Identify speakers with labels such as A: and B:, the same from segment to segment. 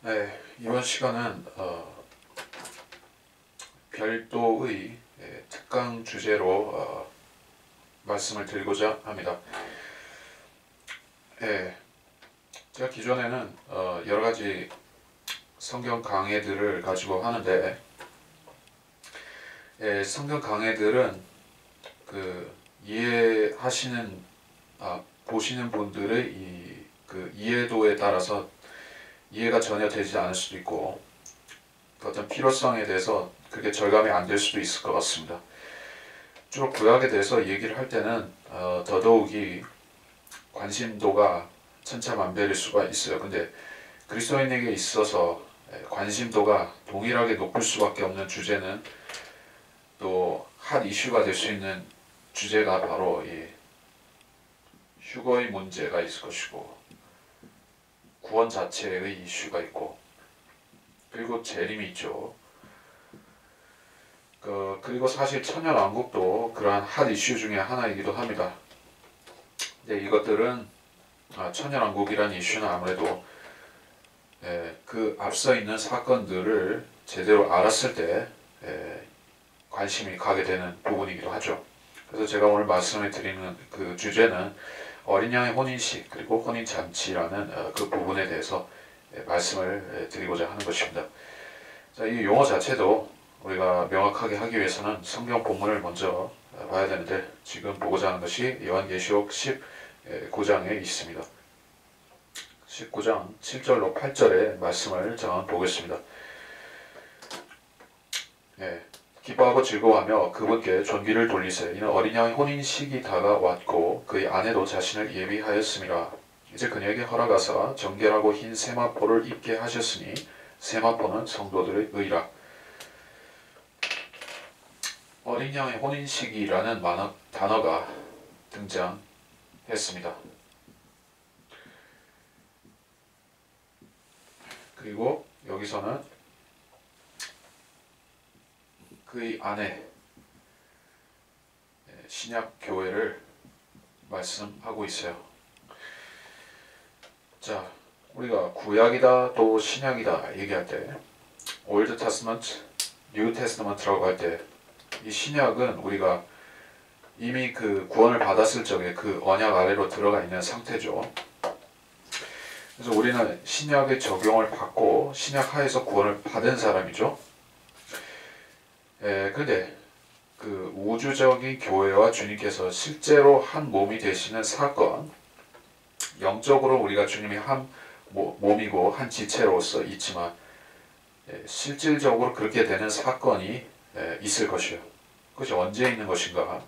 A: 네, 이번 시간은 별도의 특강 주제로 말씀을 드리고자 합니다. 제가 기존에는 여러 가지 성경 강해들을 가지고 하는데, 성경 강해들은 그 이해하시는 보시는 분들의 그 이해도에 따라서 이해가 전혀 되지 않을 수도 있고, 어떤 필요성에 대해서 그게 절감이 안 될 수도 있을 것 같습니다. 주로 구약에 대해서 얘기를 할 때는 더더욱이 관심도가 천차만별일 수가 있어요. 근데 그리스도인에게 있어서 관심도가 동일하게 높을 수밖에 없는 주제는 또 핫 이슈가 될 수 있는 주제가 바로 이 휴거의 문제가 있을 것이고, 구원 자체의 이슈가 있고, 그리고 재림이 있죠. 그리고 사실 천연왕국도 그러한 핫 이슈 중에 하나이기도 합니다. 근데 이것들은 천연왕국이라는 이슈는 아무래도 그 앞서 있는 사건들을 제대로 알았을 때 관심이 가게 되는 부분이기도 하죠. 그래서 제가 오늘 말씀을 드리는 그 주제는 어린 양의 혼인식 그리고 혼인잔치라는 그 부분에 대해서 말씀을 드리고자 하는 것입니다. 자, 이 용어 자체도 우리가 명확하게 하기 위해서는 성경 본문을 먼저 봐야 되는데, 지금 보고자 하는 것이 요한계시록 19장에 있습니다. 19장 7절로 8절의 말씀을 저는 보겠습니다. 기뻐하고 즐거워하며 그분께 존귀를 돌리세. 이는 어린 양의 혼인식이 다가왔고 그의 아내도 자신을 예비하였음이라. 이제 그녀에게 허락하사 정결하고 흰 세마포를 입게 하셨으니 세마포는 성도들의 의라. 어린 양의 혼인식이라는 단어가 등장했습니다. 그리고 여기서는 그의 아내 신약 교회를 말씀하고 있어요. 자, 우리가 구약이다 또 신약이다 얘기할 때 올드 테스트먼트, 뉴 테스트먼트라고 할 때 이 신약은 우리가 이미 그 구원을 받았을 적에 그 언약 아래로 들어가 있는 상태죠. 그래서 우리는 신약의 적용을 받고 신약 하에서 구원을 받은 사람이죠. 근데 그 우주적인 교회와 주님께서 실제로 한 몸이 되시는 사건, 영적으로 우리가 주님이 한 몸이고 한 지체로서 있지만 실질적으로 그렇게 되는 사건이 있을 것이요. 그것이 언제 있는 것인가?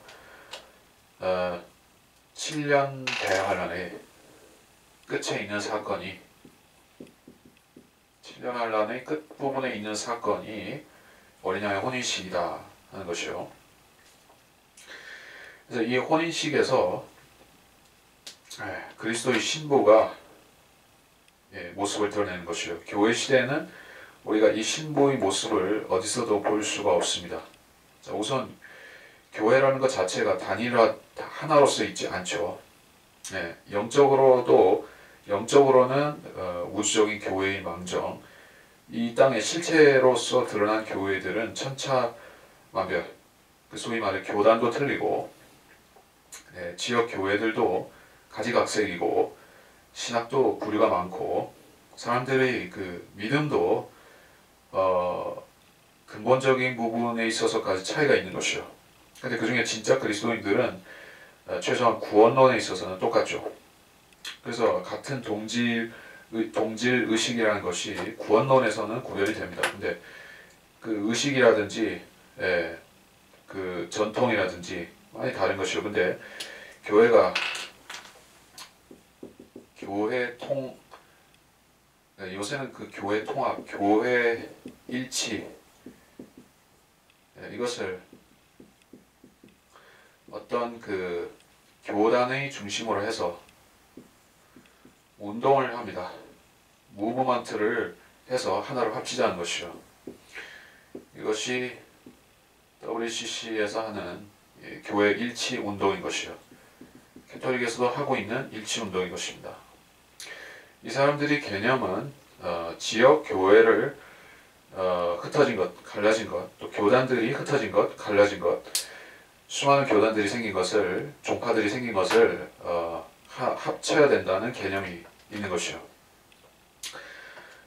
A: 7년 대환란의 끝에 있는 사건이, 7년 환란의 끝부분에 있는 사건이 어린 양의 혼인식이다 하는 것이요. 그래서 이 혼인식에서 그리스도의 신부가 모습을 드러내는 것이요. 교회 시대에는 우리가 이 신부의 모습을 어디서도 볼 수가 없습니다. 자, 우선 교회라는 것 자체가 단일화 하나로서 있지 않죠. 영적으로는 우주적인 교회의 망정, 이 땅의 실체로서 드러난 교회들은 천차만별, 소위 말해 교단도 틀리고, 지역 교회들도 가지각색이고, 신학도 부류가 많고, 사람들의 그 믿음도 근본적인 부분에 있어서까지 차이가 있는 것이요. 근데 그 중에 진짜 그리스도인들은 최소한 구원론에 있어서는 똑같죠. 그래서 같은 동질 의식이라는 것이 구원론에서는 구별이 됩니다. 근데 그 의식이라든지 그 전통이라든지 많이 다른 것이요. 근데 요새는 그 교회 통합, 교회 일치, 이것을 어떤 그 교단의 중심으로 해서 운동을 합니다. 무브먼트를 해서 하나로 합치자는 것이요. 이것이 WCC에서 하는 교회 일치 운동인 것이요. 캐톨릭에서도 하고 있는 일치 운동인 것입니다. 이 사람들의 개념은 지역 교회를 흩어진 것, 갈라진 것, 또 교단들이 흩어진 것, 갈라진 것, 수많은 교단들이 생긴 것을, 종파들이 생긴 것을 합쳐야 된다는 개념이 있는 것이요.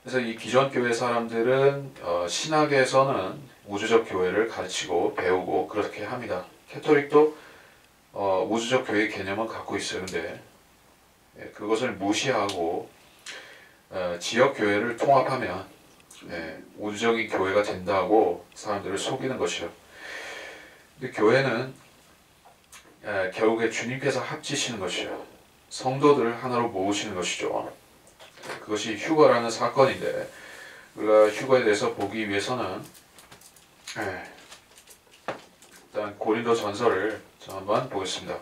A: 그래서 이 기존 교회 사람들은 신학에서는 우주적 교회를 가르치고 배우고 그렇게 합니다. 캐톨릭도 우주적 교회 개념은 갖고 있어요. 근데 그것을 무시하고 지역 교회를 통합하면 우주적인 교회가 된다고 사람들을 속이는 것이요. 근데 교회는 결국에 주님께서 합치시는 것이요. 성도들을 하나로 모으시는 것이죠. 그것이 휴거라는 사건인데 우리가 휴거에 대해서 보기 위해서는 일단 고린도 전서를 한번 보겠습니다.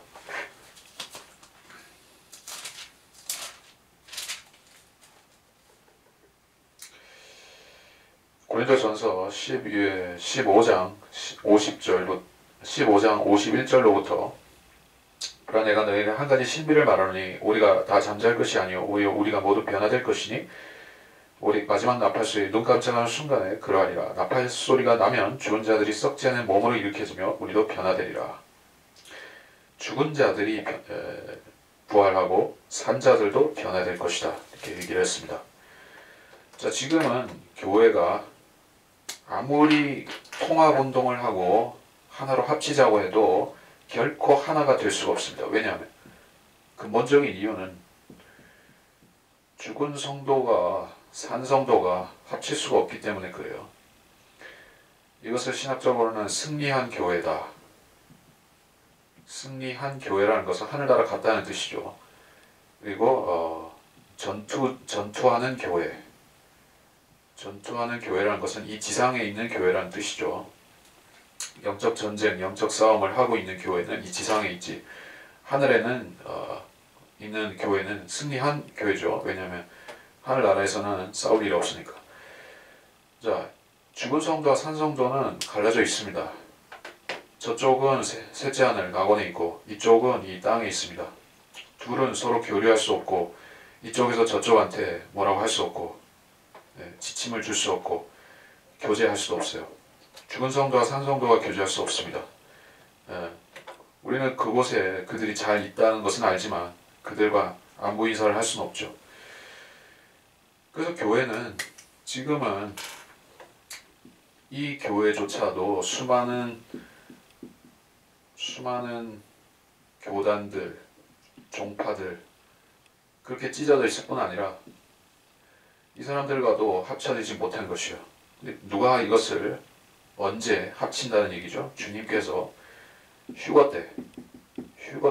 A: 고린도전서 15장 51절로부터 그러나 내가 너희에게 한 가지 신비를 말하노니 우리가 다 잠잘 것이 아니요 오히려 우리가 모두 변화될 것이니 우리 마지막 나팔소리 눈 깜짝하는 순간에 그러하리라. 나팔 소리가 나면 죽은 자들이 썩지 않은 몸으로 일으켜지며 우리도 변화되리라. 죽은 자들이 부활하고 산 자들도 변화될 것이다. 이렇게 얘기를 했습니다. 자, 지금은 교회가 아무리 통합운동을 하고 하나로 합치자고 해도 결코 하나가 될 수가 없습니다. 왜냐하면 근본적인 이유는 죽은 성도가 산 성도가 합칠 수가 없기 때문에 그래요. 이것을 신학적으로는 승리한 교회다. 승리한 교회라는 것은 하늘나라 같다는 뜻이죠. 그리고 전투하는 교회. 전투하는 교회라는 것은 이 지상에 있는 교회라는 뜻이죠. 영적 전쟁, 영적 싸움을 하고 있는 교회는 이 지상에 있지 하늘에는 있는 교회는 승리한 교회죠. 왜냐하면 하늘나라에서는 싸울 일이 없으니까. 자, 죽은 성도와 산 성도는 갈라져 있습니다. 저쪽은 셋째 하늘 낙원에 있고 이쪽은 이 땅에 있습니다. 둘은 서로 교류할 수 없고 이쪽에서 저쪽한테 뭐라고 할 수 없고 지침을 줄 수 없고 교제할 수도 없어요. 죽은 성도와 산 성도가 교제할 수 없습니다. 우리는 그곳에 그들이 잘 있다는 것은 알지만 그들과 안부 인사를 할 수는 없죠. 그래서 교회는 지금은 이 교회조차도 수많은 교단들, 종파들 그렇게 찢어져 있을 뿐 아니라 이 사람들과도 합쳐지지 못한 것이요. 근데 누가 이것을 언제 합친다는 얘기죠? 주님께서 휴거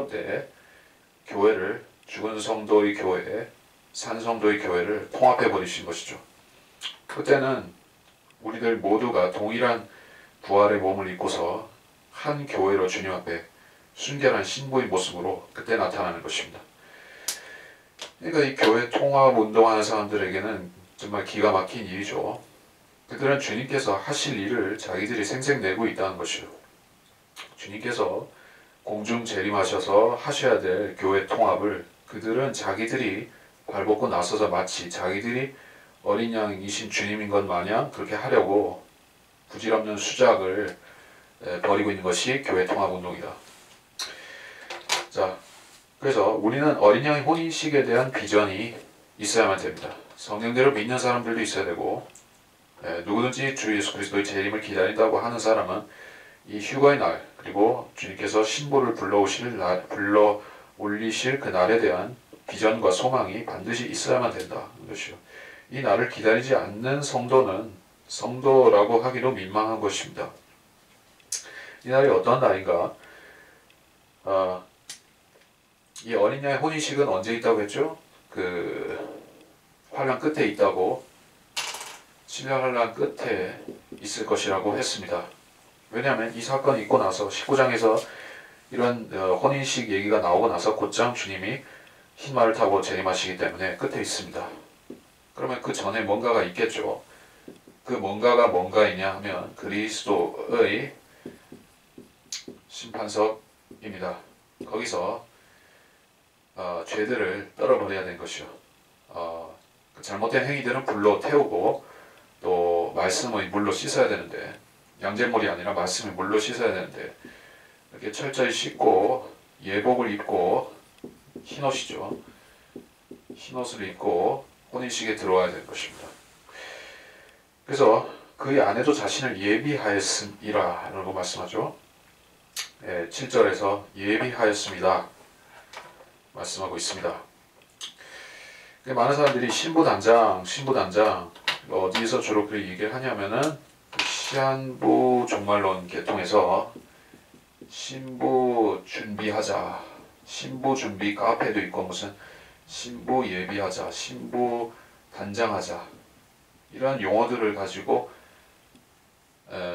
A: 때 교회를 죽은 성도의 교회, 산 성도의 교회를 통합해 버리신 것이죠. 그때는 우리들 모두가 동일한 부활의 몸을 입고서 한 교회로 주님 앞에 순결한 신부의 모습으로 그때 나타나는 것입니다. 그러니까 이 교회 통합 운동하는 사람들에게는 정말 기가 막힌 일이죠. 그들은 주님께서 하실 일을 자기들이 생색내고 있다는 것이요. 주님께서 공중 재림하셔서 하셔야 될 교회 통합을 그들은 자기들이 발벗고 나서서 마치 자기들이 어린 양이신 주님인 것 마냥 그렇게 하려고 부질없는 수작을 벌이고 있는 것이 교회 통합 운동이다. 자, 그래서 우리는 어린 양의 혼인식에 대한 비전이 있어야만 됩니다. 성령대로 믿는 사람들도 있어야 되고 누구든지 주 예수 그리스도의 재림을 기다린다고 하는 사람은 이 휴거의 날 그리고 주님께서 신부를 불러 올리실 그 날에 대한 비전과 소망이 반드시 있어야만 된다. 것이요. 이 날을 기다리지 않는 성도는 성도라고 하기도 민망한 것입니다. 이 날이 어떤 날인가? 이 어린 양의 혼인식은 언제 있다고 했죠? 그 환란 끝에 있다고 7년 환란 끝에 있을 것이라고 했습니다. 왜냐하면 이 사건이 있고 나서 19장에서 이런 혼인식 얘기가 나오고 나서 곧장 주님이 흰말을 타고 재림하시기 때문에 끝에 있습니다. 그러면 그 전에 뭔가가 있겠죠. 그 뭔가가 뭔가이냐 하면 그리스도의 심판석입니다. 거기서 죄들을 떨어버려야 된 것이요. 잘못된 행위들은 불로 태우고 또 말씀의 물로 씻어야 되는데 양잿물이 아니라 말씀의 물로 씻어야 되는데 이렇게 철저히 씻고 예복을 입고 흰옷이죠. 흰옷을 입고 혼인식에 들어와야 되는 것입니다. 그래서 그의 아내도 자신을 예비하였음이라 라고 말씀하죠. 7절에서 예비하였습니다 말씀하고 있습니다. 많은 사람들이 신부단장 어디에서 주로 그 얘기를 하냐면은 시한부 종말론 계통에서 신부 준비하자, 신부 준비 카페도 있고 무슨 신부 예비하자, 신부 단장하자 이런 용어들을 가지고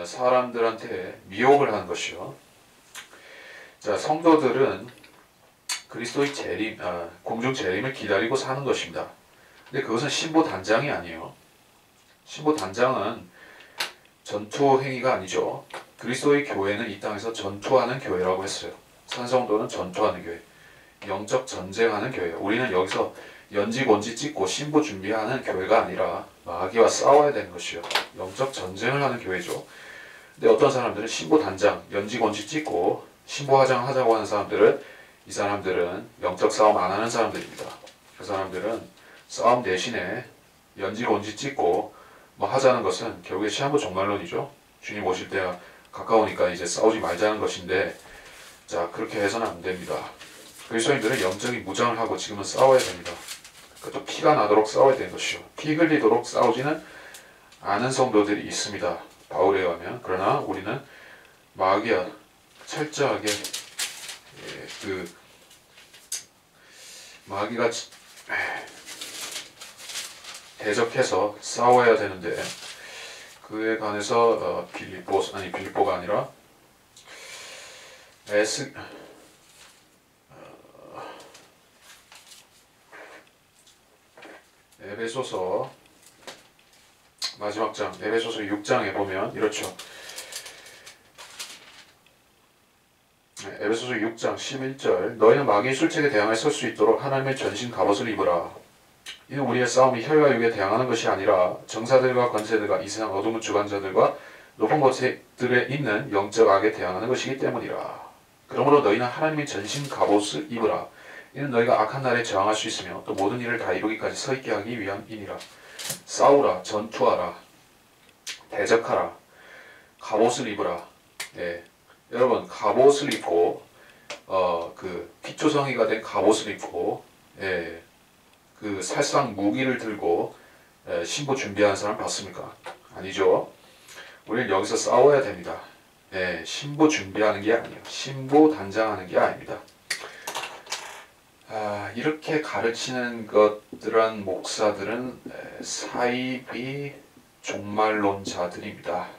A: 사람들한테 미혹을 하는 것이요. 자, 성도들은 그리스도의 재림, 공중 재림을 기다리고 사는 것입니다. 근데 그것은 신부 단장이 아니에요. 신부 단장은 전투 행위가 아니죠. 그리스도의 교회는 이 땅에서 전투하는 교회라고 했어요. 산성도는 전투하는 교회, 영적 전쟁하는 교회. 우리는 여기서 연지 본지 찍고 신부 준비하는 교회가 아니라 마귀와 싸워야 되는 것이요. 영적 전쟁을 하는 교회죠. 근데 어떤 사람들은 신부 단장, 연지 본지 찍고 신부 화장하자고 하는 사람들은 이 사람들은 영적 싸움 안 하는 사람들입니다. 그 사람들은 싸움 대신에 연지 본지 찍고 뭐 하자는 것은 결국에 시한부 종말론이죠. 주님 오실 때가 가까우니까 이제 싸우지 말자는 것인데, 자, 그렇게 해서는 안 됩니다. 그리스도인들은 영적인 무장을 하고 지금은 싸워야 됩니다. 그것도 피가 나도록 싸워야 되는 것이요. 피 흘리도록 싸우지는 않은 성도들이 있습니다. 바울에 의하면. 그러나 우리는 마귀와 철저하게 마귀가 대적해서 싸워야 되는데 그에 관해서 빌립보가 아니라 에베소서 마지막 장 에베소서 6장에 보면 이렇죠. 에베소서 6장 11절 너희는 마귀의 술책에 대항하여 설 수 있도록 하나님의 전신 갑옷을 입으라. 이는 우리의 싸움이 혈과 육에 대항하는 것이 아니라 정사들과 권세들과 이 세상 어둠의 주관자들과 높은 곳들에 있는 영적 악에 대항하는 것이기 때문이라. 그러므로 너희는 하나님의 전신 갑옷을 입으라. 이는 너희가 악한 날에 저항할 수 있으며 또 모든 일을 다 이루기까지 서 있게 하기 위함이니라. 싸우라, 전투하라, 대적하라, 갑옷을 입으라. 예. 여러분, 갑옷을 입고 피투성이가 된 갑옷을 입고 살상 무기를 들고 신부 준비하는 사람 봤습니까? 아니죠. 우리는 여기서 싸워야 됩니다. 신부 준비하는 게 아니에요. 신부 단장하는 게 아닙니다. 이렇게 가르치는 것들은 목사들은 사이비 종말론자들입니다.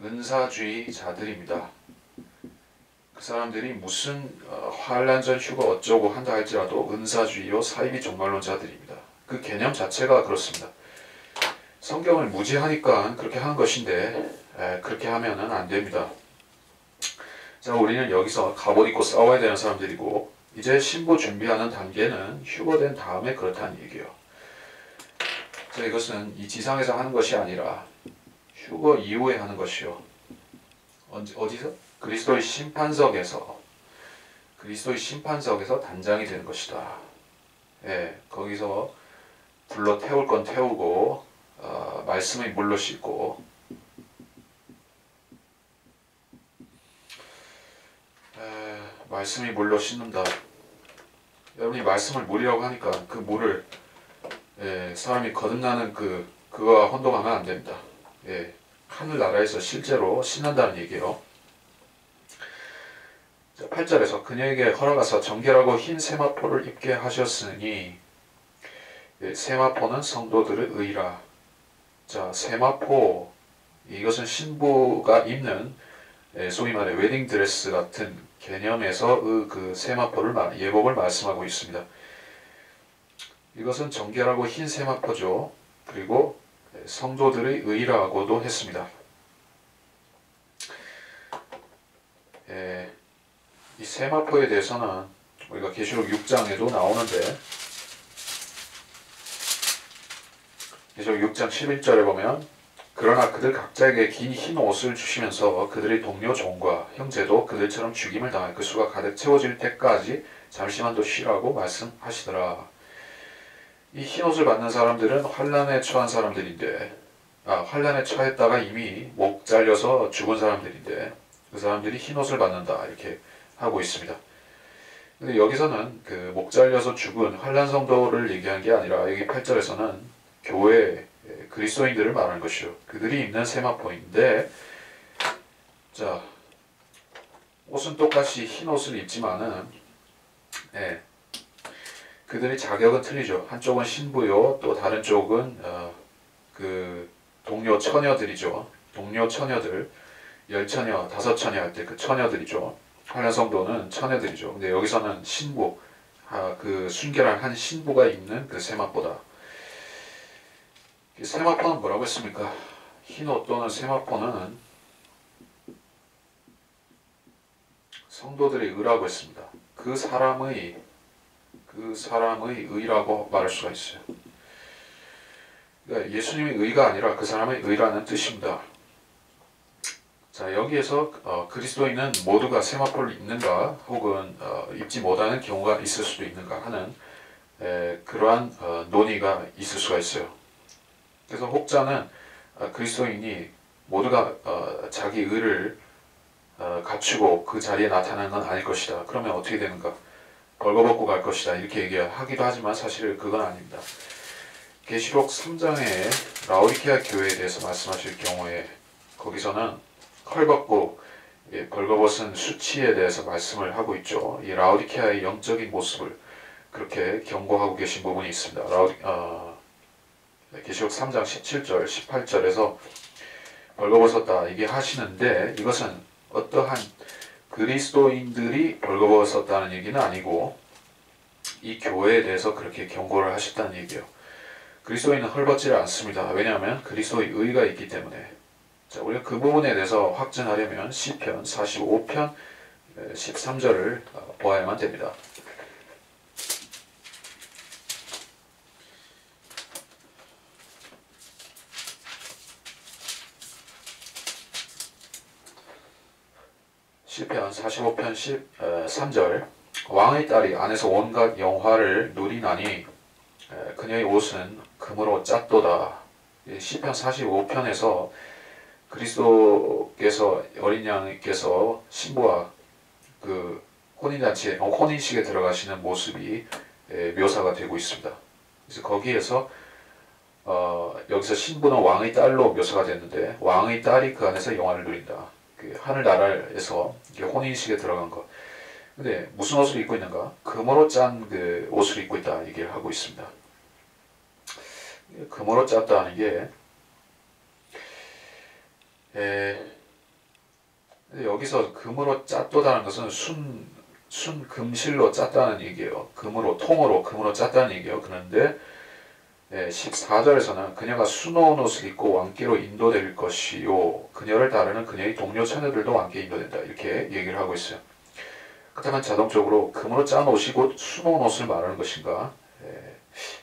A: 은사주의자들입니다. 그 사람들이 무슨 환란전 휴가 어쩌고 한다 할지라도 은사주의요 사이비 종말론자들입니다. 그 개념 자체가 그렇습니다. 성경을 무지하니까 그렇게 하는 것인데 그렇게 하면은 안 됩니다. 자, 우리는 여기서 갑옷 입고 싸워야 되는 사람들이고 이제 신부 준비하는 단계는 휴거된 다음에 그렇다는 얘기예요. 자, 이것은 이 지상에서 하는 것이 아니라 휴거 이후에 하는 것이요. 어디서? 그리스도의 심판석에서 단장이 되는 것이다. 거기서 불로 태울 건 태우고 말씀의 물로 씻고 말씀이 물로 씻는다. 여러분이 말씀을 물이라고 하니까 그 물을 사람이 거듭나는 그거와 혼동하면 안 됩니다. 하늘나라에서 실제로 씻는다는 얘기예요. 8절에서 그녀에게 허락하사 정결하고 흰 세마포를 입게 하셨으니 세마포는 성도들의 의라. 자, 세마포 이것은 신부가 입는 소위 말해 웨딩드레스 같은 개념에서 그 세마포를 예복을 말씀하고 있습니다. 이것은 정결하고 흰 세마포죠. 그리고 성도들의 의라고도 했습니다. 이 세마포에 대해서는 우리가 계시록 6장에도 나오는데 계시록 6장 11절에 보면 그러나 그들 각자에게 긴 흰 옷을 주시면서 그들의 동료 종과 형제도 그들처럼 죽임을 당할 그 수가 가득 채워질 때까지 잠시만 더 쉬라고 말씀하시더라. 이 흰 옷을 받는 사람들은 환난에 처한 사람들인데 환난에 처했다가 이미 목 잘려서 죽은 사람들인데 그 사람들이 흰 옷을 받는다 이렇게 하고 있습니다. 근데 여기서는 그 목 잘려서 죽은 환난 성도를 얘기한 게 아니라 여기 8절에서는 교회 그리스도인들을 말하는 것이요. 그들이 입는 세마포인데 자 옷은 똑같이 흰 옷을 입지만은 그들의 자격은 틀리죠. 한쪽은 신부요, 또 다른 쪽은 그 동료 처녀들이죠. 동료 처녀들, 10처녀, 5처녀 할 때 그 처녀들이죠. 환난 성도는 처녀들이죠. 근데 여기서는 신부, 그 순결한 한 신부가 입는 그 세마포다. 세마포는 뭐라고 했습니까? 흰 옷 또는 세마포는 성도들의 의라고 했습니다. 그 사람의 의라고 말할 수가 있어요. 그러니까 예수님의 의가 아니라 그 사람의 의라는 뜻입니다. 자, 여기에서 그리스도인은 모두가 세마포를 입는가 혹은 입지 못하는 경우가 있을 수도 있는가 하는 그러한 논의가 있을 수가 있어요. 그래서 혹자는 그리스도인이 모두가 자기 의를 갖추고 그 자리에 나타나는 건 아닐 것이다. 그러면 어떻게 되는가? 벌거벗고 갈 것이다. 이렇게 얘기하기도 하지만 사실 그건 아닙니다. 계시록 3장에 라오디케아 교회에 대해서 말씀하실 경우에 거기서는 헐벗고 벌거벗은 수치에 대해서 말씀을 하고 있죠. 이 라오디케아의 영적인 모습을 그렇게 경고하고 계신 부분이 있습니다. 계시록 3장 17절, 18절에서 벌거벗었다 이게 하시는데 이것은 어떠한 그리스도인들이 벌거벗었다는 얘기는 아니고 이 교회에 대해서 그렇게 경고를 하셨다는 얘기예요. 그리스도인은 헐벗지를 않습니다. 왜냐하면 그리스도의 의가 있기 때문에. 자, 우리가 그 부분에 대해서 확증하려면 시편 45편 13절을 보아야만 됩니다. 시편 45편 13절 왕의 딸이 안에서 온갖 영화를 누리나니 그녀의 옷은 금으로 짰도다. 시편 45편에서 그리스도께서 어린 양께서 신부와 그 혼인잔치에 혼인식에 들어가시는 모습이 묘사가 되고 있습니다. 그래서 거기에서 여기서 신부는 왕의 딸로 묘사가 됐는데 왕의 딸이 그 안에서 영화를 누린다. 그 하늘나라에서 혼인식에 들어간 것. 근데 무슨 옷을 입고 있는가? 금으로 짠 그 옷을 입고 있다 얘기를 하고 있습니다. 금으로 짰다는 게 여기서 금으로 짰도다는 것은 순금실로 짰다는 얘기예요. 통으로 금으로 짰다는 얘기예요. 그런데 14절에서는 그녀가 수놓은 옷을 입고 왕께로 인도될 것이요 그녀를 따르는 그녀의 동료 처녀들도 왕께 인도된다 이렇게 얘기를 하고 있어요. 그렇다면 자동적으로 금으로 짠 옷이 곧 수놓은 옷을 말하는 것인가?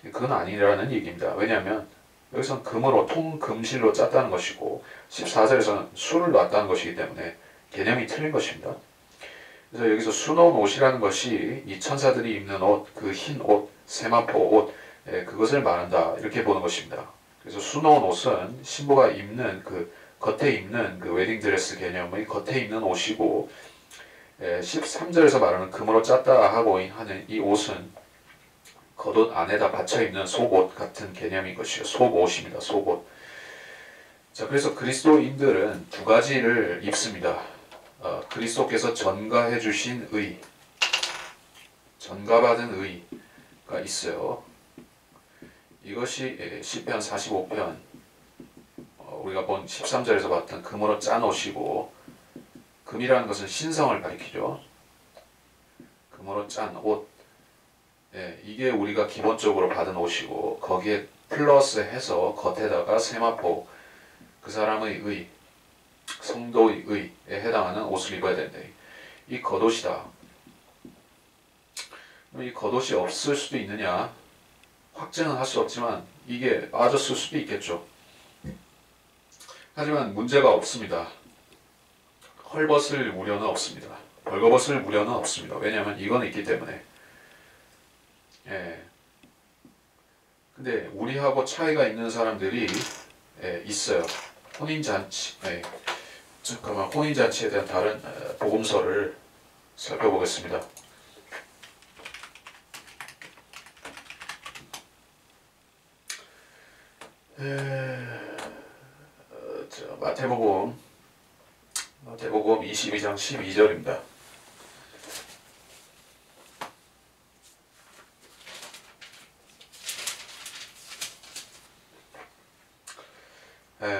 A: 그건 아니라는 얘기입니다. 왜냐하면 여기서는 금으로 통금실로 짰다는 것이고 14절에서는 수를 놨다는 것이기 때문에 개념이 틀린 것입니다. 그래서 여기서 수놓은 옷이라는 것이 이 천사들이 입는 옷, 그 흰 옷, 세마포 옷 그것을 말한다 이렇게 보는 것입니다. 그래서 수놓은 옷은 신부가 입는 그 겉에 입는 그 웨딩드레스 개념의 겉에 입는 옷이고 13절에서 말하는 금으로 짰다 하고 하는 이 옷은 겉옷 안에다 받쳐 입는 속옷 같은 개념인 것이요. 속옷입니다. 속옷. 자, 그래서 그리스도인들은 두 가지를 입습니다. 그리스도께서 전가해 주신 의, 전가받은 의가 있어요. 이것이 시편 45편 우리가 본 13절에서 봤던 금으로 짠 옷이고 금이라는 것은 신성을 가리키죠. 금으로 짠 옷. 이게 우리가 기본적으로 받은 옷이고 거기에 플러스 해서 겉에다가 세마포 그 사람의 의, 성도의 의에 해당하는 옷을 입어야 된다. 이 겉옷이다. 이 겉옷이 없을 수도 있느냐? 확증은 할 수 없지만 이게 빠졌을 수도 있겠죠. 하지만 문제가 없습니다. 헐벗을 우려는 없습니다. 벌거벗을 우려는 없습니다. 왜냐하면 이건 있기 때문에. 예. 근데 우리하고 차이가 있는 사람들이 있어요. 혼인잔치. 잠깐만, 혼인잔치에 대한 다른 복음서를 살펴보겠습니다. 마태복음 22장 12절입니다.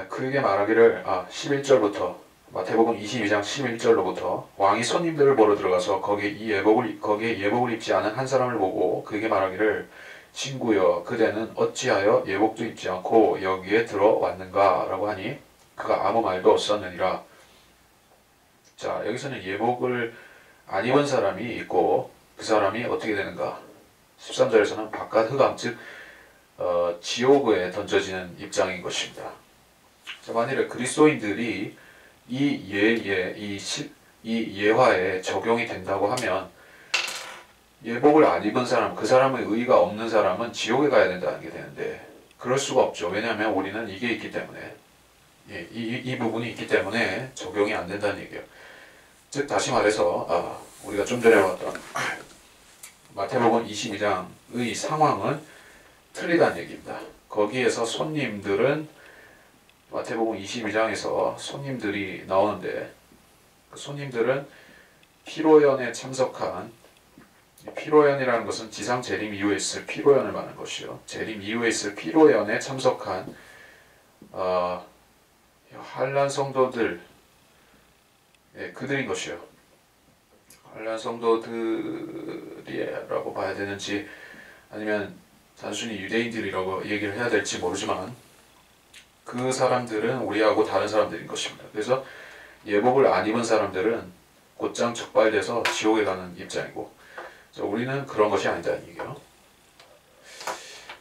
A: 그에게 말하기를 11절부터 마태복음 22장 11절로부터 왕이 손님들을 보러 들어가서 거기에 예복을 입지 않은 한 사람을 보고 그에게 말하기를 친구여 그대는 어찌하여 예복도 입지 않고 여기에 들어왔는가 라고 하니 그가 아무 말도 없었느니라. 자, 여기서는 예복을 안 입은 사람이 있고 그 사람이 어떻게 되는가. 13절에서는 바깥 흑암 즉 지옥에 던져지는 입장인 것입니다. 자, 만일에 그리스도인들이 이 예화에 적용이 된다고 하면 예복을 안 입은 사람, 그 사람의 의의가 없는 사람은 지옥에 가야 된다는 게 되는데 그럴 수가 없죠. 왜냐하면 우리는 이게 있기 때문에 이 부분이 있기 때문에 적용이 안 된다는 얘기예요. 즉 다시 말해서 우리가 좀 전에 봤던 마태복음 22장의 상황은 틀리다는 얘기입니다. 거기에서 손님들은 마태복음 22장에서 손님들이 나오는데 그 손님들은 피로연에 참석한 피로연이라는 것은 지상 재림 이후에 있을 피로연을 말하는 것이요. 재림 이후에 있을 피로연에 참석한 한란 성도들 그들인 것이요. 한란 성도들이라고 봐야 되는지 아니면 단순히 유대인들이라고 얘기를 해야 될지 모르지만 그 사람들은 우리하고 다른 사람들인 것입니다. 그래서 예복을 안 입은 사람들은 곧장 적발돼서 지옥에 가는 입장이고 우리는 그런 것이 아니다는 얘기예요.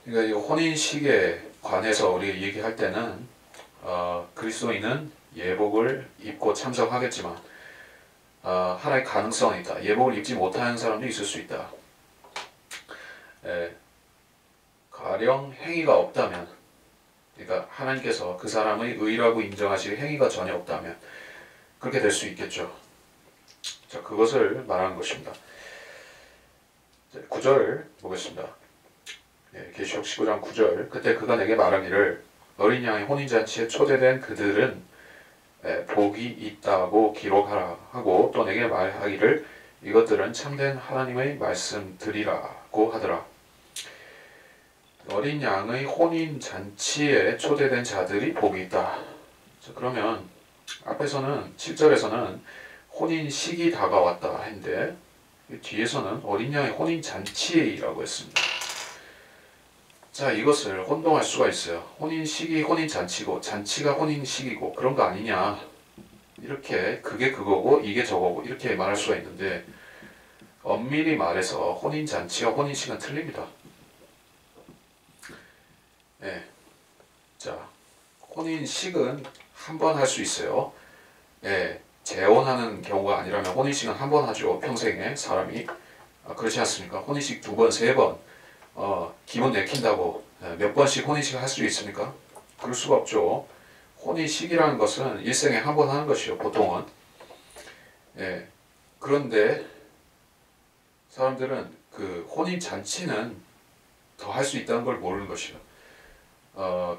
A: 그러니까 이 혼인식에 관해서 우리가 얘기할 때는 그리스도인은 예복을 입고 참석하겠지만 하나의 가능성이 있다. 예복을 입지 못하는 사람도 있을 수 있다. 가령 행위가 없다면 그러니까 하나님께서 그 사람의 의라고 인정하실 행위가 전혀 없다면 그렇게 될 수 있겠죠. 자, 그것을 말하는 것입니다. 9절 보겠습니다. 계시록 15장 9절 그때 그가 내게 말하기를 어린 양의 혼인잔치에 초대된 그들은 복이 있다고 기록하라 하고 또 내게 말하기를 이것들은 참된 하나님의 말씀들이라고 하더라. 어린 양의 혼인잔치에 초대된 자들이 복이 있다. 자, 그러면 앞에서는 7절에서는 혼인식이 다가왔다 했는데 뒤에서는 어린 양의 혼인잔치라고 했습니다. 자, 이것을 혼동할 수가 있어요. 혼인식이 혼인잔치고 잔치가 혼인식이고 그런 거 아니냐. 이렇게 그게 그거고 이게 저거고 이렇게 말할 수가 있는데 엄밀히 말해서 혼인잔치와 혼인식은 틀립니다. 자, 혼인식은 한 번 할 수 있어요. 재혼하는 경우가 아니라면 혼인식은 한 번 하죠. 평생에 사람이. 그렇지 않습니까? 혼인식 2번, 3번 기분 내킨다고 몇 번씩 혼인식 할 수 있습니까? 그럴 수가 없죠. 혼인식이라는 것은 일생에 한 번 하는 것이요. 보통은. 그런데 사람들은 그 혼인잔치는 더 할 수 있다는 걸 모르는 것이요.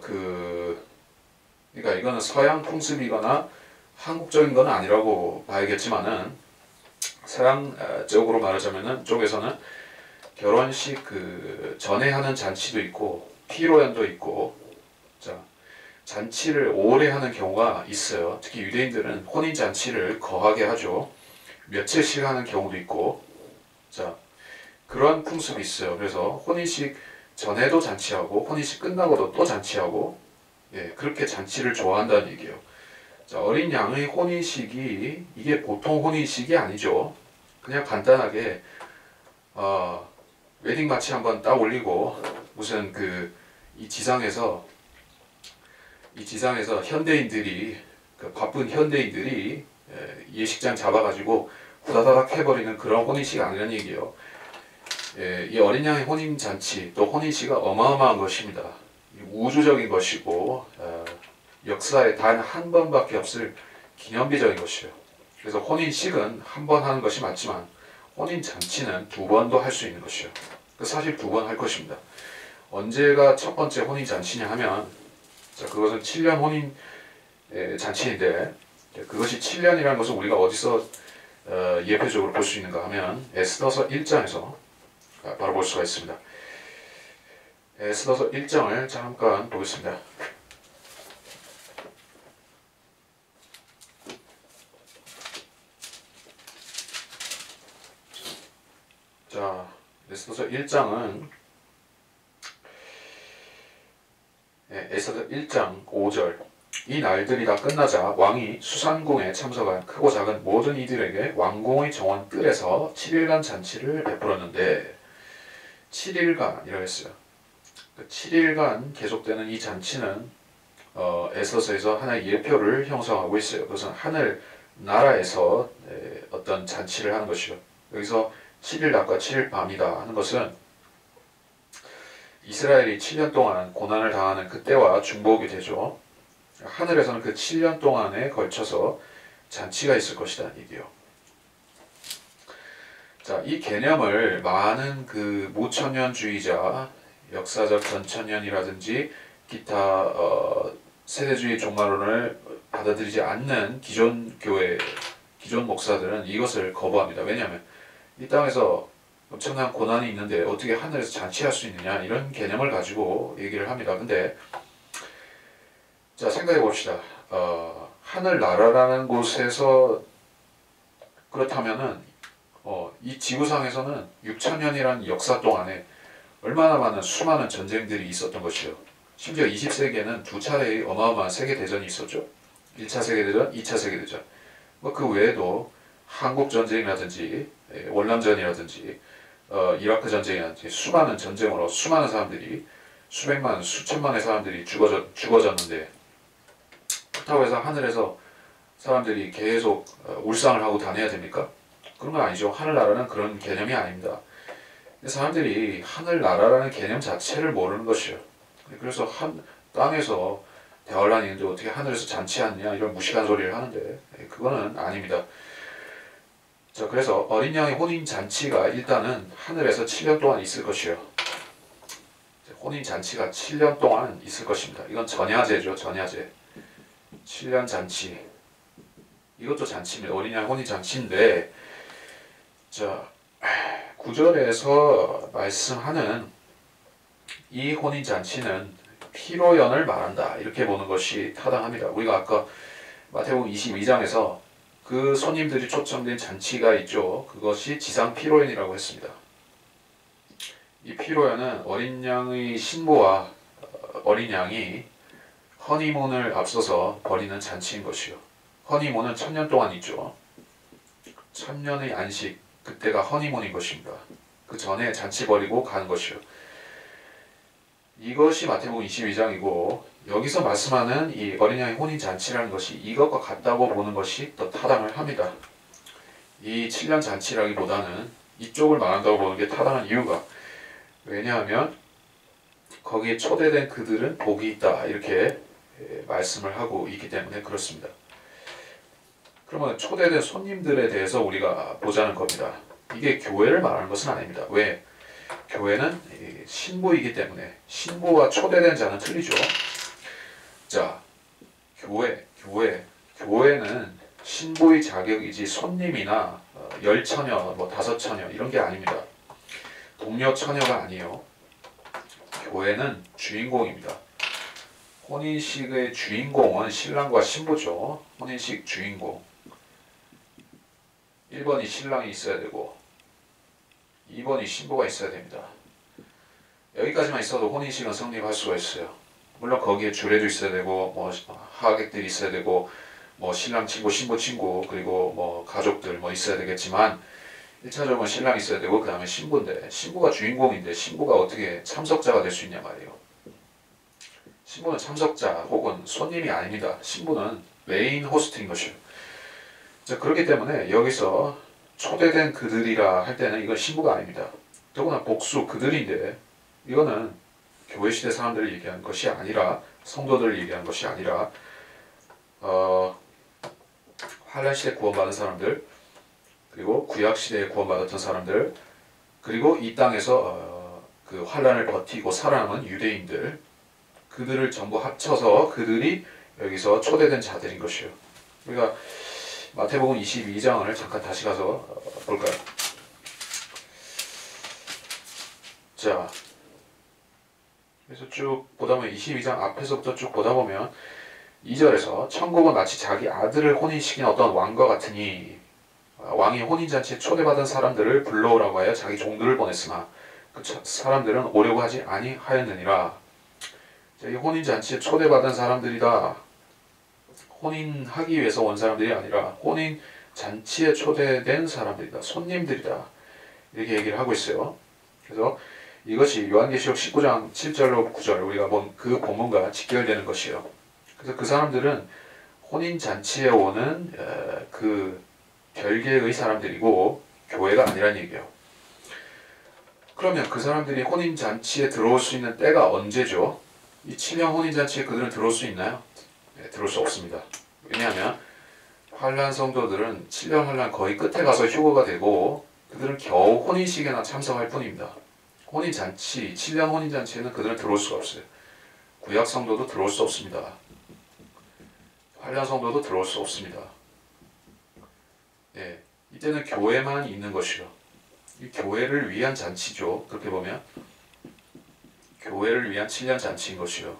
A: 그러니까 이거는 서양 풍습이거나 한국적인 건 아니라고 봐야겠지만은 서양적으로 말하자면은 쪽에서는 결혼식 그 전에 하는 잔치도 있고 피로연도 있고 자 잔치를 오래 하는 경우가 있어요. 특히 유대인들은 혼인 잔치를 거하게 하죠. 며칠씩 하는 경우도 있고 자 그런 풍습이 있어요. 그래서 혼인식 전에도 잔치하고 혼인식 끝나고도 또 잔치하고 그렇게 잔치를 좋아한다는 얘기예요. 자, 어린 양의 혼인식이 이게 보통 혼인식이 아니죠. 그냥 간단하게 웨딩 마치 한번 딱 올리고 무슨 이 지상에서 현대인들이 바쁜 현대인들이 예식장 잡아가지고 후다다닥 해버리는 그런 혼인식 아니라는 얘기예요. 이 어린 양의 혼인 잔치 또 혼인식은 어마어마한 것입니다. 우주적인 것이고 역사에 단 한 번밖에 없을 기념비적인 것이에요. 그래서 혼인식은 한 번 하는 것이 맞지만 혼인 잔치는 2번도 할 수 있는 것이에요. 사실 2번 할 것입니다. 언제가 첫 번째 혼인 잔치냐 하면 그것은 7년 혼인 잔치인데 그것이 7년이라는 것은 우리가 어디서 예표적으로 볼 수 있는가 하면 에스더서 1장에서 바로 볼 수가 있습니다. 에스더서 1장을 잠깐 보겠습니다. 자, 에스더서 1장은 에스더 1장 5절 이 날들이 다 끝나자 왕이 수산궁에 참석한 크고 작은 모든 이들에게 왕궁의 정원 뜰에서 7일간 잔치를 베풀었는데 7일간이라고 했어요. 7일간 계속되는 이 잔치는 에스더서에서 하나의 예표를 형성하고 있어요. 그것은 하늘 나라에서 어떤 잔치를 하는 것이요. 여기서 7일 낮과 7일 밤이다 하는 것은 이스라엘이 7년 동안 고난을 당하는 그때와 중복이 되죠. 하늘에서는 그 7년 동안에 걸쳐서 잔치가 있을 것이다 얘기요. 자, 이 개념을 많은 무천년주의자, 역사적 전천년이라든지 기타 세대주의 종말론을 받아들이지 않는 기존 교회, 기존 목사들은 이것을 거부합니다. 왜냐하면 이 땅에서 엄청난 고난이 있는데 어떻게 하늘에서 잔치할 수 있느냐 이런 개념을 가지고 얘기를 합니다. 근데 자, 생각해 봅시다. 하늘나라라는 곳에서 그렇다면은 이 지구상에서는 6천년이라는 역사 동안에 얼마나 많은 수많은 전쟁들이 있었던 것이요. 심지어 20세기에는 2차례의 어마어마한 세계대전이 있었죠. 1차 세계대전, 2차 세계대전. 그 외에도 한국전쟁이라든지 월남전이라든지 이라크 전쟁이라든지 수많은 전쟁으로 수많은 사람들이 수백만, 수천만의 사람들이 죽어졌는데 그렇다고 해서 하늘에서 사람들이 계속 울상을 하고 다녀야 됩니까? 그런 건 아니죠. 하늘나라는 그런 개념이 아닙니다. 사람들이 하늘나라라는 개념 자체를 모르는 것이에요. 그래서 땅에서 대환란이 있는데 어떻게 하늘에서 잔치하느냐 이런 무식한 소리를 하는데 그거는 아닙니다. 자, 그래서 어린 양의 혼인 잔치가 일단은 하늘에서 7년 동안 있을 것이에요. 혼인 잔치가 7년 동안 있을 것입니다. 이건 전야제죠. 전야제. 7년 잔치. 이것도 잔치입니다. 어린 양 혼인 잔치인데 자, 9절에서 말씀하는 이 혼인 잔치는 피로연을 말한다. 이렇게 보는 것이 타당합니다. 우리가 아까 마태복음 22장에서 그 손님들이 초청된 잔치가 있죠. 그것이 지상 피로연이라고 했습니다. 이 피로연은 어린 양의 신부와 어린 양이 허니문을 앞서서 벌이는 잔치인 것이요. 허니문은 1000년 동안 있죠. 1000년의 안식, 그때가 허니문인 것입니다. 그 전에 잔치 벌이고 가는 것이요. 이것이 마태복음 22장이고 여기서 말씀하는 이 어린 양의 혼인 잔치라는 것이 이것과 같다고 보는 것이 더 타당을 합니다. 이 7년 잔치라기보다는 이쪽을 말한다고 보는 게 타당한 이유가 왜냐하면 거기에 초대된 그들은 복이 있다 이렇게 말씀을 하고 있기 때문에 그렇습니다. 그러면 초대된 손님들에 대해서 우리가 보자는 겁니다. 이게 교회를 말하는 것은 아닙니다. 왜? 교회는 신부이기 때문에 신부와 초대된 자는 틀리죠. 자, 교회는 신부의 자격이지 손님이나 열처녀, 다섯처녀 이런 게 아닙니다. 동료 처녀가 아니에요. 교회는 주인공입니다. 혼인식의 주인공은 신랑과 신부죠. 혼인식 주인공. 1번이 신랑이 있어야 되고 2번이 신부가 있어야 됩니다. 여기까지만 있어도 혼인식은 성립할 수가 있어요. 물론 거기에 주례도 있어야 되고 하객들이 있어야 되고 신랑 친구, 신부 친구 그리고 가족들 있어야 되겠지만 1차적으로 신랑이 있어야 되고 그 다음에 신부인데 신부가 주인공인데 신부가 어떻게 참석자가 될 수 있냐 말이에요. 신부는 참석자 혹은 손님이 아닙니다. 신부는 메인 호스트인 것이에요. 자, 그렇기 때문에 여기서 초대된 그들이라 할 때는 이건 신부가 아닙니다. 더구나 복수 그들인데 이거는 교회 시대 사람들을 얘기하는 것이 아니라 성도들을 얘기하는 것이 아니라 환란 시대 구원받은 사람들 그리고 구약 시대에 구원받았던 사람들 그리고 이 땅에서 그 환란을 버티고 살아남은 유대인들 그들을 전부 합쳐서 그들이 여기서 초대된 자들인 것이에요. 우리가 마태복음 22장을 잠깐 다시 가서 볼까요? 자, 그래서 쭉 보다 보면 22장 앞에서부터 쭉 보다 보면 2절에서 천국은 마치 자기 아들을 혼인시킨 어떤 왕과 같으니 왕이 혼인잔치에 초대받은 사람들을 불러오라고 하여 자기 종들을 보냈으나 그 사람들은 오려고 하지 아니하였느니라. 이 혼인잔치에 초대받은 사람들이다. 혼인하기 위해서 온 사람들이 아니라 혼인잔치에 초대된 사람들이다. 손님들이다. 이렇게 얘기를 하고 있어요. 그래서 이것이 요한계시록 19장 7절로 9절 우리가 본 그 본문과 직결되는 것이에요. 그래서 그 사람들은 혼인잔치에 오는 그 별개의 사람들이고 교회가 아니란 얘기예요. 그러면 그 사람들이 혼인잔치에 들어올 수 있는 때가 언제죠? 이 치명 혼인잔치에 그들은 들어올 수 있나요? 네, 들어올 수 없습니다. 왜냐하면 환란 성도들은 7년 환란 거의 끝에 가서 휴거가 되고 그들은 겨우 혼인식에나 참석할 뿐입니다. 혼인잔치, 7년 혼인잔치에는 그들은 들어올 수가 없어요. 구약 성도도 들어올 수 없습니다. 환란 성도도 들어올 수 없습니다. 예, 이때는 교회만 있는 것이요. 이 교회를 위한 잔치죠. 그렇게 보면 교회를 위한 7년 잔치인 것이요.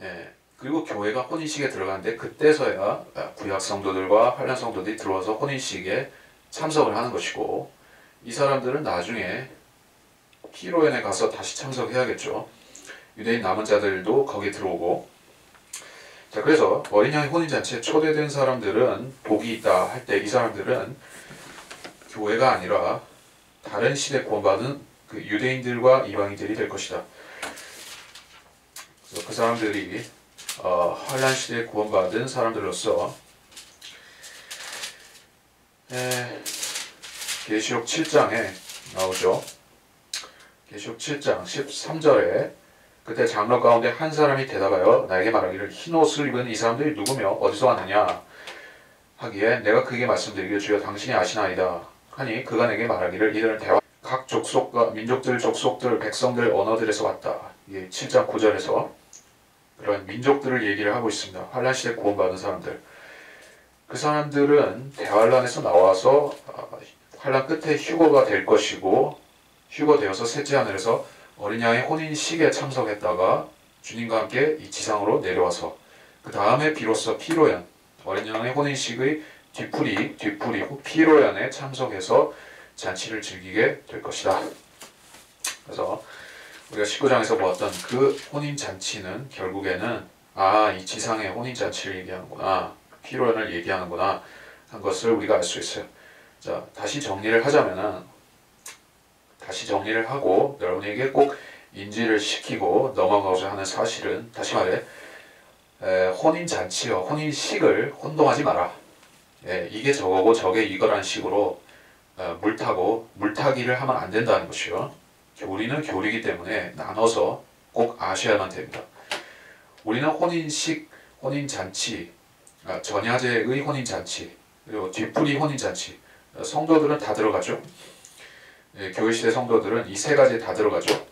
A: 예, 그리고 교회가 혼인식에 들어가는데 그때서야 구약 성도들과 환란 성도들이 들어와서 혼인식에 참석을 하는 것이고 이 사람들은 나중에 피로연에 가서 다시 참석해야겠죠. 유대인 남은 자들도 거기에 들어오고 자 그래서 어린 양의 혼인잔치에 초대된 사람들은 복이 있다 할 때 이 사람들은 교회가 아니라 다른 시대 구원받은 그 유대인들과 이방인들이 될 것이다. 그래서 그 사람들이 환란 시대에 구원받은 사람들로서 계시록 7장에 나오죠. 계시록 7장 13절에 그때 장로 가운데 한 사람이 대답하여 나에게 말하기를 흰옷을 입은 이 사람들이 누구며 어디서 왔느냐 하기에 내가 그에게 말씀드리기를 주여 당신이 아시나이다 하니 그가 내게 말하기를 이들은 각 족속과 민족들, 족속들, 백성들, 언어들에서 왔다. 이게 7장 9절에서 그런 민족들을 얘기를 하고 있습니다. 환란 시대 구원받은 사람들. 그 사람들은 대환란에서 나와서 환란 끝에 휴거가 될 것이고 휴거되어서 셋째 하늘에서 어린 양의 혼인식에 참석했다가 주님과 함께 이 지상으로 내려와서 그 다음에 비로소 피로연 어린 양의 혼인식의 뒤풀이 후 피로연에 참석해서 잔치를 즐기게 될 것이다. 그래서 우리가 19장에서 보았던 그 혼인잔치는 결국에는 이 지상의 혼인잔치를 얘기하는구나 피로연을 얘기하는구나 한 것을 우리가 알 수 있어요. 자 다시 정리를 하고 여러분에게 꼭 인지를 시키고 넘어가고자 하는 사실은 다시 말해 혼인잔치와 혼인식을 혼동하지 마라. 이게 저거고 저게 이거라는 식으로 물타기를 하면 안 된다는 것이요. 교리는 교리이기 때문에 나눠서 꼭 아셔야만 됩니다. 우리는 혼인식, 혼인잔치, 전야제의 혼인잔치, 그리고 뒤풀이 혼인잔치 성도들은 다 들어가죠. 교회시대 성도들은 이 세 가지 다 들어가죠.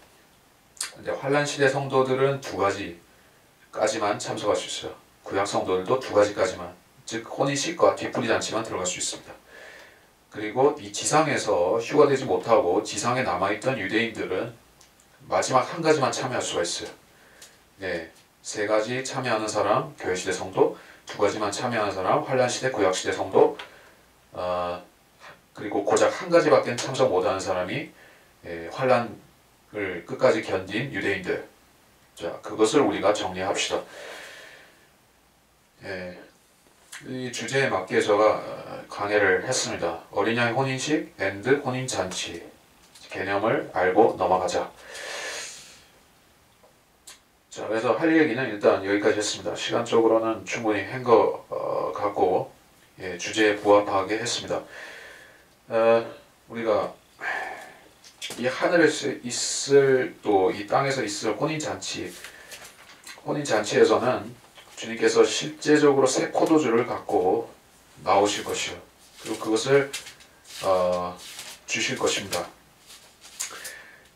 A: 근데 환란시대 성도들은 두 가지까지만 참석할 수 있어요. 구약 성도들도 두 가지까지만, 즉 혼인식과 뒤풀이 잔치만 들어갈 수 있습니다. 그리고 이 지상에서 휴가되지 못하고 지상에 남아있던 유대인들은 마지막 한 가지만 참여할 수가 있어요. 세 가지 참여하는 사람 교회시대 성도, 두 가지만 참여하는 사람 환란시대 구약시대 성도, 그리고 고작 한 가지밖에 참석 못하는 사람이 환란을 끝까지 견딘 유대인들. 자, 그것을 우리가 정리합시다. 이 주제에 맞게 제가 강의를 했습니다. 어린 양의 혼인식 앤드 혼인잔치 개념을 알고 넘어가자. 자, 그래서 할 얘기는 일단 여기까지 했습니다. 시간적으로는 충분히 한 거 같고, 예, 주제에 부합하게 했습니다. 우리가 이 하늘에서 있을 또 이 땅에서 있을 혼인잔치에서는 주님께서 실제적으로 새 포도주를 갖고 나오실 것이요. 그리고 그것을 주실 것입니다.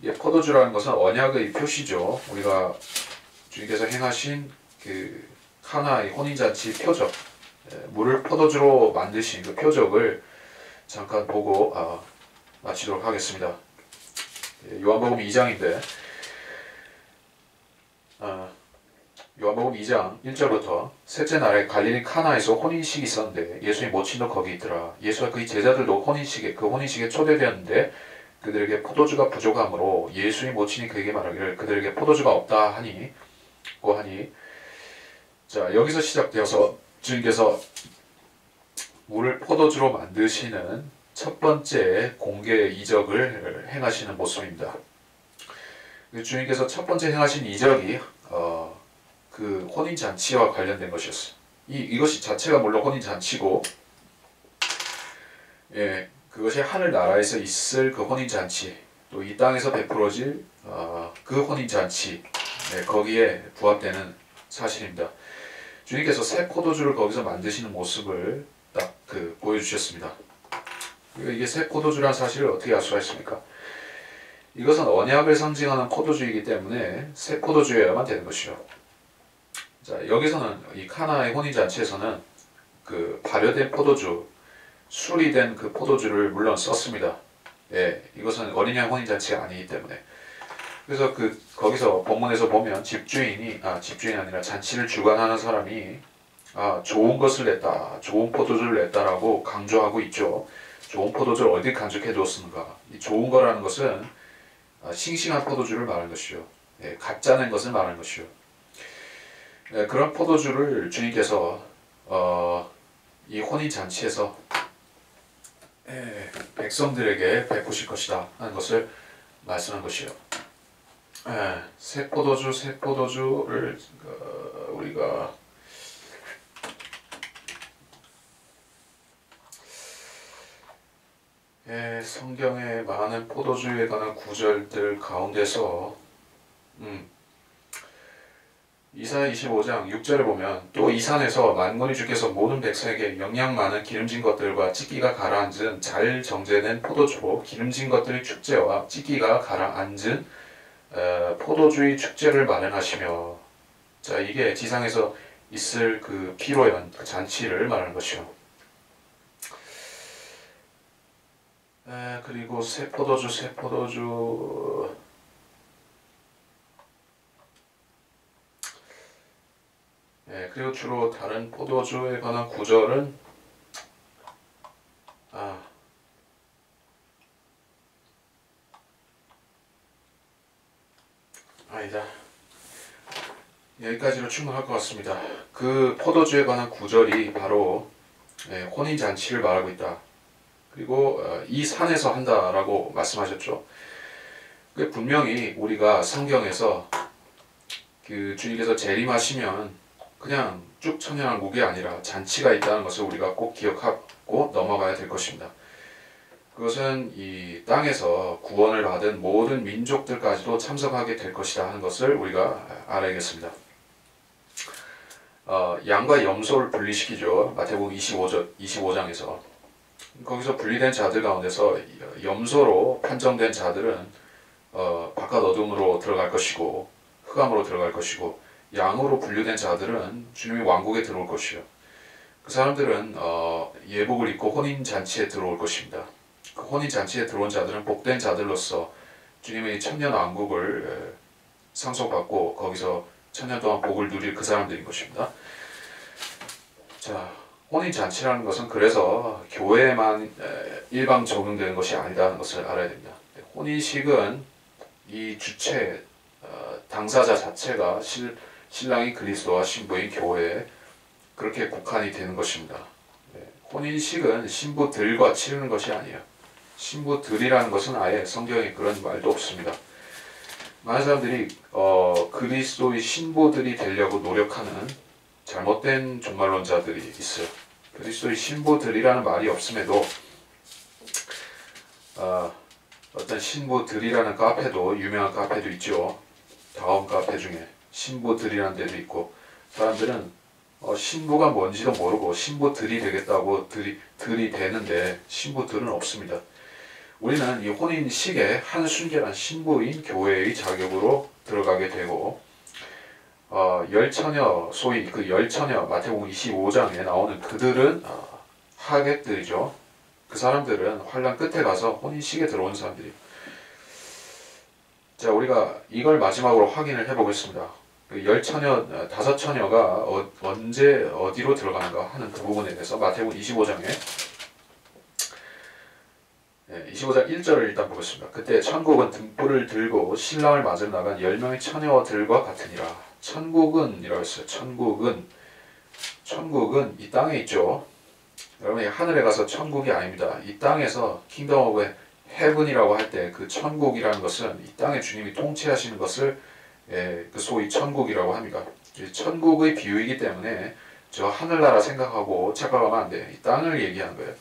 A: 이 포도주라는 것은 언약의 표시죠. 우리가 주님께서 행하신 그 카나의 혼인잔치 표적, 물을 포도주로 만드신 그 표적을 잠깐 보고 마치도록 하겠습니다. 요한복음 2장인데 요한복음 2장 1절부터 셋째 날에 갈릴리 카나에서 혼인식이 있었는데 예수의 모친도 거기 있더라. 예수와 그의 제자들도 그 혼인식에 초대되었는데 그들에게 포도주가 부족하므로 예수의 모친이 그에게 말하기를 그들에게 포도주가 없다 하니 자, 여기서 시작되어서 주님께서 물을 포도주로 만드시는 첫 번째 공개 이적을 행하시는 모습입니다. 주님께서 첫 번째 행하신 이적이 그 혼인잔치와 관련된 것이었어요. 이것이 자체가 물론 혼인잔치고, 예, 그것이 하늘나라에서 있을 그 혼인잔치, 또 이 땅에서 베풀어질 그 혼인잔치, 네, 거기에 부합되는 사실입니다. 주님께서 새 포도주를 거기서 만드시는 모습을 딱 보여주셨습니다. 이게 새 포도주라는 사실을 어떻게 알 수가 있습니까? 이것은 언약을 상징하는 포도주이기 때문에 새 포도주여야만 되는 것이요. 자, 여기서는 이 카나의 혼인잔치에서는 그 발효된 포도주, 술이 된 그 포도주를 물론 썼습니다. 예, 이것은 어린 양 혼인잔치가 아니기 때문에. 그래서 거기서 본문에서 보면 집주인이 아니라 잔치를 주관하는 사람이 좋은 것을 냈다, 좋은 포도주를 냈다라고 강조하고 있죠. 좋은 포도주를 어디 간직해 두었는가? 이 좋은 거라는 것은 싱싱한 포도주를 말하는 것이요. 예, 가짜 낸 것을 말하는 것이요. 예, 그런 포도주를 주님께서 이 혼인잔치에서 백성들에게 베푸실 것이다 하는 것을 말씀한 것이요. 새 포도주를 우리가 성경의 많은 포도주에 관한 구절들 가운데서 이사야 25장 6절을 보면 또 이 산에서 만군의 주께서 모든 백성에게 영양 많은 기름진 것들과 찌기가 가라앉은 잘 정제된 포도주로 기름진 것들의 축제와 찌기가 가라앉은 포도주의 축제를 마련하시며, 자, 이게 지상에서 있을 그 피로연 그 잔치를 말하는 것이요. 그리고 새 포도주 그리고 주로 다른 포도주에 관한 구절은 아니다. 여기까지로 충분할 것 같습니다. 그 포도주에 관한 구절이 바로 혼인잔치를 말하고 있다. 그리고 이 산에서 한다라고 말씀하셨죠. 분명히 우리가 성경에서 그 주님께서 재림하시면 그냥 쭉 천연한 게 아니라 잔치가 있다는 것을 우리가 꼭 기억하고 넘어가야 될 것입니다. 그것은 이 땅에서 구원을 받은 모든 민족들까지도 참석하게 될 것이다 하는 것을 우리가 알아야겠습니다. 양과 염소를 분리시키죠. 마태복음 25장에서. 거기서 분리된 자들 가운데서 염소로 판정된 자들은 바깥 어둠으로 들어갈 것이고 흑암으로 들어갈 것이고, 양으로 분류된 자들은 주님의 왕국에 들어올 것이요. 그 사람들은 예복을 입고 혼인잔치에 들어올 것입니다. 그 혼인잔치에 들어온 자들은 복된 자들로서 주님의 천년 왕국을 상속받고 거기서 천년 동안 복을 누릴 그 사람들인 것입니다. 자, 혼인잔치라는 것은 그래서 교회에만 일방 적용되는 것이 아니라는 것을 알아야 됩니다. 혼인식은 이 주체, 당사자 자체가 신랑이 그리스도와 신부인 교회, 그렇게 국한이 되는 것입니다. 혼인식은 신부들과 치르는 것이 아니에요. 신부들이라는 것은 아예 성경에 그런 말도 없습니다. 많은 사람들이 그리스도의 신부들이 되려고 노력하는 잘못된 종말론자들이 있어요. 그리스도의 신부들이라는 말이 없음에도 어떤 신부들이라는 카페도 유명한 카페도 있죠. 다음 카페 중에 신부들이라는 데도 있고 사람들은 신부가 뭔지도 모르고 신부들이 되겠다고 들이 되는데 신부들은 없습니다. 우리는 이 혼인식에 한 순결한 신부인 교회의 자격으로 들어가게 되고 열처녀 소위 그 열처녀 마태복음 25장에 나오는 그들은 하객들이죠. 그 사람들은 환란 끝에 가서 혼인식에 들어온 사람들이에요. 자, 우리가 이걸 마지막으로 확인을 해보겠습니다. 그 열처녀, 다섯 처녀가 언제 어디로 들어가는가 하는 그 부분에 대해서 마태복음 25장에 25장 1절을 일단 보겠습니다. 그때 천국은 등불을 들고 신랑을 맞으러 나간 10명의 처녀들과 같으니라. 천국은 했어요. 천국은 이 땅에 있죠. 여러분이 하늘에 가서 천국이 아닙니다. 이 땅에서 킹덤 오브 헤븐이라고 할 때 그 천국이라는 것은 이 땅에 주님이 통치하시는 것을 그 소위 천국이라고 합니다. 천국의 비유이기 때문에 저 하늘나라 생각하고 착각하면 안 돼. 이 땅을 얘기하는 거예요.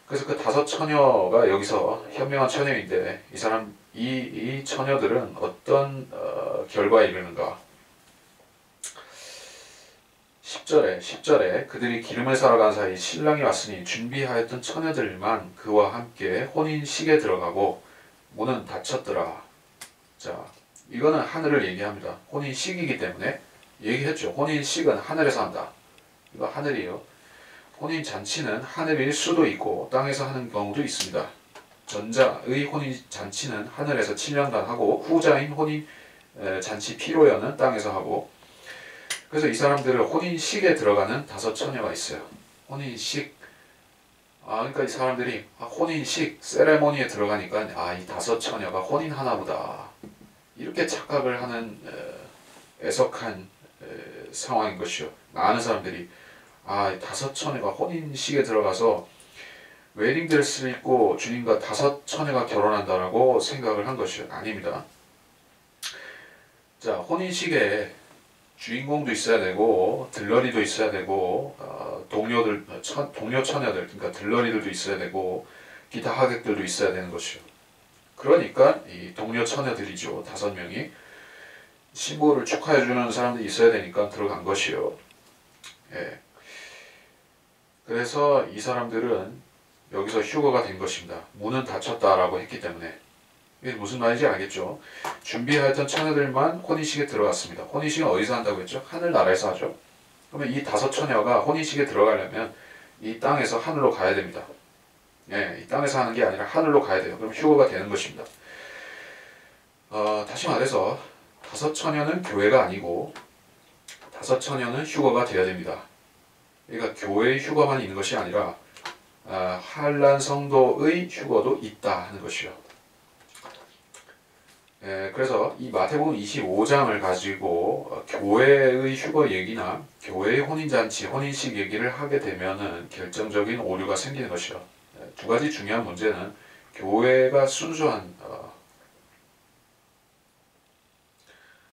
A: 그래서 그 다섯 처녀가 여기서 현명한 처녀인데 이 처녀들은 어떤 결과에 이르는가? 10절에 그들이 기름을 사러 간 사이 신랑이 왔으니 준비하였던 처녀들만 그와 함께 혼인식에 들어가고 문은 닫혔더라. 자, 이거는 하늘을 얘기합니다. 혼인식이기 때문에 얘기했죠. 혼인식은 하늘에서 한다. 이거 하늘이에요. 혼인잔치는 하늘일 수도 있고 땅에서 하는 경우도 있습니다. 전자의 혼인잔치는 하늘에서 7년간 하고 후자인 혼인잔치 피로연은 땅에서 하고 그래서 이 사람들을 혼인식에 들어가는 다섯 처녀가 있어요. 혼인식 그러니까 이 사람들이 혼인식 세레모니에 들어가니까 이 다섯 처녀가 혼인하나 보다 이렇게 착각을 하는 애석한 상황인 것이요. 많은 사람들이 다섯 처녀가 혼인식에 들어가서 웨딩드레스를 입고 주님과 다섯 처녀가 결혼한다라고 생각을 한 것이요. 아닙니다. 자, 혼인식에 주인공도 있어야 되고 들러리도 있어야 되고 동료 처녀들 그러니까 들러리들도 있어야 되고 기타 하객들도 있어야 되는 것이요. 그러니까 이 동료 처녀들이죠. 5명이 신부를 축하해주는 사람들이 있어야 되니까 들어간 것이요. 그래서 이 사람들은 여기서 휴거가 된 것입니다. 문은 닫혔다라고 했기 때문에. 이게 무슨 말인지 알겠죠? 준비하였던 처녀들만 혼인식에 들어갔습니다. 혼인식은 어디서 한다고 했죠? 하늘나라에서 하죠. 그러면 이 다섯 처녀가 혼인식에 들어가려면 이 땅에서 하늘로 가야 됩니다. 이 땅에서 하는 게 아니라 하늘로 가야 돼요. 그럼 휴거가 되는 것입니다. 다시 말해서 다섯 처녀는 교회가 아니고 다섯 처녀는 휴거가 되어야 됩니다. 그러니까 교회의 휴거만 있는 것이 아니라 한란 성도의 휴거도 있다 하는 것이요. 그래서 이 마태복음 25장을 가지고 교회의 휴거 얘기나 교회의 혼인잔치, 혼인식 얘기를 하게 되면은 결정적인 오류가 생기는 것이요. 두 가지 중요한 문제는 교회가 순수한